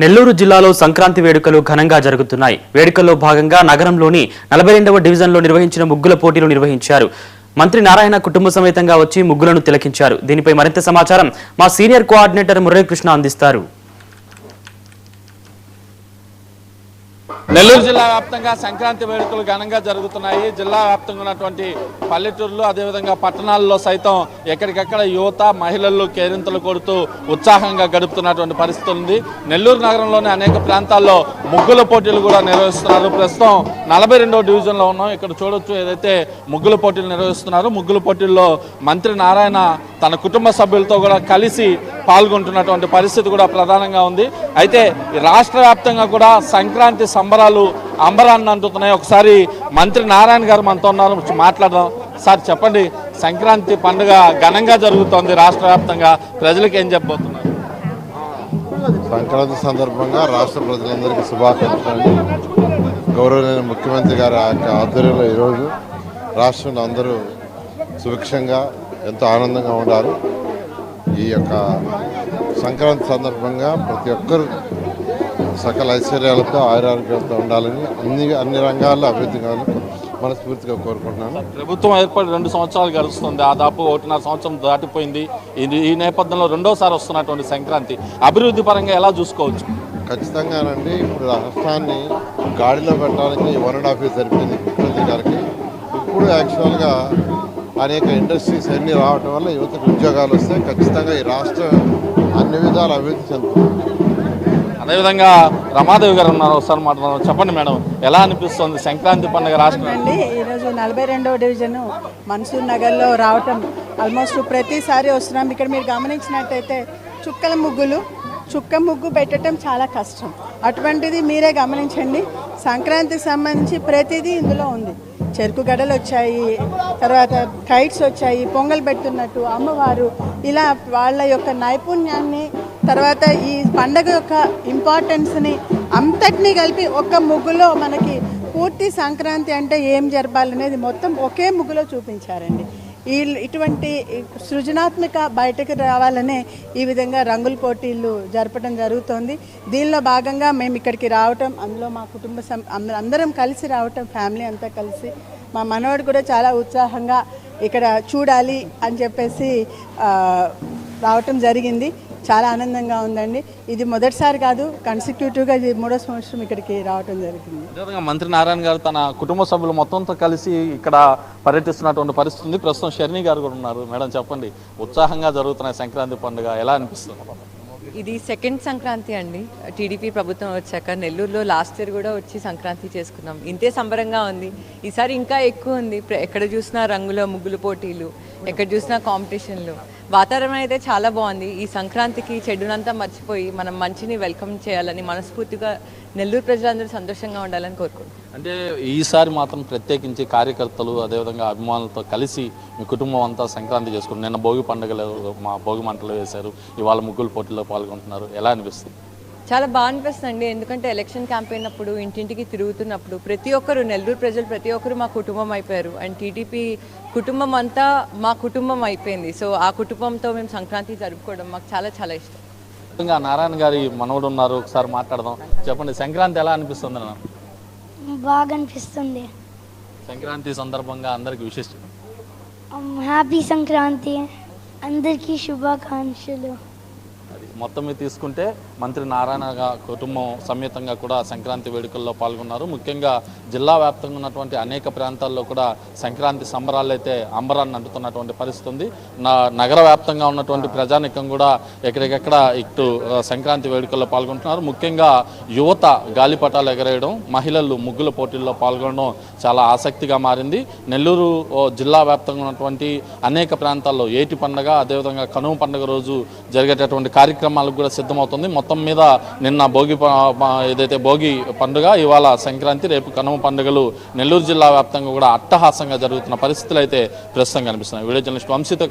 నెల్లూరు జిల్లాలో సంక్రాంతి వేడుకలు ఘనంగా జరుగుతున్నాయి. వేడుకల్లో భాగంగా నగరంలోని 42వ డివిజన్లో నిర్వహించిన ముగ్గుల పోటీలు నిర్వహించారు. మంత్రి నారాయణ కుటుంబ సమేతంగా వచ్చి ముగ్గులను తిలకించారు. దీనిపై మరింత సమాచారం మా సీనియర్ కోఆర్డినేటర్ మురళీకృష్ణ అందిస్తారు. నెల్లూరు జిల్లా వ్యాప్తంగా సంక్రాంతి వేడుకలు ఘనంగా జరుగుతున్నాయి. జిల్లా వ్యాప్తంగా ఉన్నటువంటి పల్లెటూరులు అదేవిధంగా పట్టణాల్లో సైతం ఎక్కడికక్కడ యువత మహిళలు కేరింతలు కొడుతూ ఉత్సాహంగా గడుపుతున్నటువంటి పరిస్థితి ఉంది. నెల్లూరు నగరంలోని అనేక ప్రాంతాల్లో ముగ్గుల పోటీలు కూడా నిర్వహిస్తున్నారు. ప్రస్తుతం 42వ డివిజన్లో ఉన్నాం. ఇక్కడ చూడొచ్చు ఏదైతే ముగ్గుల పోటీలు నిర్వహిస్తున్నారు. ముగ్గుల పోటీల్లో మంత్రి నారాయణ తన కుటుంబ సభ్యులతో కూడా కలిసి పాల్గొంటున్నటువంటి పరిస్థితి కూడా ప్రధానంగా ఉంది. అయితే రాష్ట్ర వ్యాప్తంగా కూడా సంక్రాంతి సంబరాలు అంబరాన్ని అంటున్నాయి. ఒకసారి మంత్రి నారాయణ గారు మనతో ఉన్నారు, మాట్లాడదాం. సార్ చెప్పండి, సంక్రాంతి పండుగ ఘనంగా జరుగుతోంది రాష్ట్ర వ్యాప్తంగా, ప్రజలకు ఏం చెప్పబోతున్నారు? సంక్రాంతి సందర్భంగా రాష్ట్ర ప్రజలందరికీ శుభాకాంక్షలు. గౌరవనీయ ముఖ్యమంత్రి గారి ఆధ్వర్యంలో ఈరోజు రాష్ట్రంలో అందరూ సుభిక్షంగా ఎంతో ఆనందంగా ఉన్నారు. ఈ యొక్క సంక్రాంతి సందర్భంగా ప్రతి ఒక్కరు సకల ఐశ్వర్యాలతో ఆయురారోగ్యాలతో ఉండాలని అన్ని రంగాల్లో అభివృద్ధి కావాలని మనస్ఫూర్తిగా కోరుకుంటున్నాను. ప్రభుత్వం ఏర్పడి 2 సంవత్సరాలు గడుస్తుంది. దాదాపు 1.5 సంవత్సరం దాటిపోయింది. ఈ నేపథ్యంలో రెండోసారి వస్తున్నటువంటి సంక్రాంతి అభివృద్ధి పరంగా ఎలా చూసుకోవచ్చు? ఖచ్చితంగానండి. ఇప్పుడు రాష్ట్రాన్ని గాడిలో పెట్టడానికి 1.5 years సరిపోయింది ముఖ్యమంత్రి గారికి. ఇప్పుడు యాక్చువల్గా అనేక ఇండస్ట్రీస్ అన్నీ రావడం వల్ల యువతకు ఉద్యోగాలు వస్తే ఖచ్చితంగా ఈ రాష్ట్రం అన్ని విధాలు అభివృద్ధి చెందుతుంది. అదేవిధంగా రమాదేవి గారు ఉన్నారు, ఒకసారి మాట్లాడదాం. చెప్పండి మేడం, ఎలా అనిపిస్తుంది సంక్రాంతి పండుగ రాష్ట్రం? అండి, ఈరోజు 42వ డివిజన్ మన్సూర్ నగర్లో రావటం ఆల్మోస్ట్ ప్రతిసారి వస్తున్నాం. ఇక్కడ మీరు గమనించినట్టయితే చుక్క ముగ్గు పెట్టడం చాలా కష్టం. అటువంటిది మీరే గమనించండి. సంక్రాంతికి సంబంధించి ప్రతిదీ ఇందులో ఉంది. చెరుకు గడలు వచ్చాయి, తర్వాత కైట్స్ వచ్చాయి, పొంగల్ పెడుతున్నట్టు అమ్మవారు, ఇలా వాళ్ళ యొక్క నైపుణ్యాన్ని, తర్వాత ఈ పండగ యొక్క ఇంపార్టెన్స్ని అంతటినీ కలిపి ఒక్క ముగ్గులో మనకి పూర్తి సంక్రాంతి అంటే ఏం జరపాలనేది మొత్తం ఒకే ముగ్గులో చూపించారండి. ఇటువంటి సృజనాత్మక బయటకు రావాలనే ఈ విధంగా రంగుల పోటీలు జరపడం జరుగుతోంది. దీనిలో భాగంగా మేము ఇక్కడికి రావటం, అందులో మా అందరం కలిసి రావటం, ఫ్యామిలీ అంతా కలిసి, మా మనవడు కూడా చాలా ఉత్సాహంగా ఇక్కడ చూడాలి అని చెప్పేసి రావటం జరిగింది. చాలా ఆనందంగా ఉందండి. ఇది మొదటిసారి కాదు, కన్సిక్యూటివ్గా ఇది 3వ సంవత్సరం ఇక్కడికి రావడం జరిగింది. అదేవిధంగా మంత్రి నారాయణ గారు తన కుటుంబ సభ్యులు మొత్తంతో కలిసి ఇక్కడ పర్యటిస్తున్నటువంటి పరిస్థితి ఉంది. ప్రస్తుతం షర్ణి గారు కూడా ఉన్నారు. మేడం చెప్పండి, ఉత్సాహంగా జరుగుతున్న సంక్రాంతి పండుగ ఎలా అనిపిస్తుంది? ఇది సెకండ్ సంక్రాంతి అండి. టీడీపీ ప్రభుత్వం వచ్చాక నెల్లూరులో లాస్ట్ ఇయర్ కూడా వచ్చి సంక్రాంతి చేసుకున్నాం. ఇంతే సంబరంగా ఉంది. ఈసారి ఇంకా ఎక్కువ ఉంది. ఎక్కడ చూసినా రంగుల ముగ్గులు పోటీలు, ఎక్కడ చూసినా కాంపిటీషన్లు. వాతావరణం అయితే చాలా బాగుంది. ఈ సంక్రాంతికి చెడునంతా మర్చిపోయి మనం మంచిని వెల్కమ్ చేయాలని మనస్ఫూర్తిగా నెల్లూరు ప్రజలందరూ సంతోషంగా ఉండాలని కోరుకుంటున్నాం. అంటే ఈసారి మాత్రం ప్రత్యేకించి కార్యకర్తలు అదేవిధంగా అభిమానులతో కలిసి మీ కుటుంబం అంతా సంక్రాంతి చేసుకుంటారు. నిన్న భోగి పండుగలు మా భోగి మంటలు వేశారు, ఇవాళ ముగ్గులు పోటీల్లో పాల్గొంటున్నారు. ఎలా అనిపిస్తుంది? చాలా బాగా అనిపిస్తుంది. ఎందుకంటే ఎలక్షన్ క్యాంపెయిన్ అప్పుడు ఇంటింటికి తిరుగుతున్నప్పుడు ప్రతి ఒక్కరు, నెల్లూరు ప్రజలు ప్రతి ఒక్కరు మా కుటుంబం అయిపోయారు. అండ్ టీడీపీ కుటుంబం అంతా మా కుటుంబం అయిపోయింది. సో ఆ కుటుంబంతో మేము సంక్రాంతి జరుపుకోవడం మాకు చాలా చాలా ఇష్టం. నారాయణ గారి మనవడు ఉన్నారు, ఒకసారి మాట్లాడదాం. చెప్పండి, సంక్రాంతి ఎలా అనిపిస్తుంది అన్న? బాగా అనిపిస్తుంది. సంక్రాంతి సందర్భంగా అందరికి విశేష హ్యాపీ సంక్రాంతి, అందరికీ శుభాకాంక్షలు. మొత్తం మీద తీసుకుంటే మంత్రి నారాయణ కుటుంబం సమేతంగా కూడా సంక్రాంతి వేడుకల్లో పాల్గొన్నారు. ముఖ్యంగా జిల్లా వ్యాప్తంగా ఉన్నటువంటి అనేక ప్రాంతాల్లో కూడా సంక్రాంతి సంబరాలు అయితే అంబరాన్ని అంటుతున్నటువంటి పరిస్థితి ఉంది. నగర వ్యాప్తంగా ఉన్నటువంటి ప్రజానికం కూడా ఎక్కడికెక్కడ ఇటు సంక్రాంతి వేడుకల్లో పాల్గొంటున్నారు. ముఖ్యంగా యువత గాలిపటాలు ఎగరేయడం, మహిళలు ముగ్గుల పోటీల్లో పాల్గొనడం చాలా ఆసక్తిగా మారింది. నెల్లూరు జిల్లా వ్యాప్తంగా ఉన్నటువంటి అనేక ప్రాంతాల్లో ఏటి పండుగ అదేవిధంగా కనుమ పండుగ రోజు జరిగేటటువంటి కార్యక్రమాలకు కూడా సిద్ధమవుతుంది. మొత్తం మీద నిన్న ఏదైతే భోగి పండుగ, ఇవాళ సంక్రాంతి, రేపు కనుమ పండుగలు నెల్లూరు జిల్లా వ్యాప్తంగా కూడా అట్టహాసంగా జరుగుతున్న పరిస్థితులు అయితే ప్రస్తుతం కనిపిస్తున్నాయి. Video journalist వంశీతో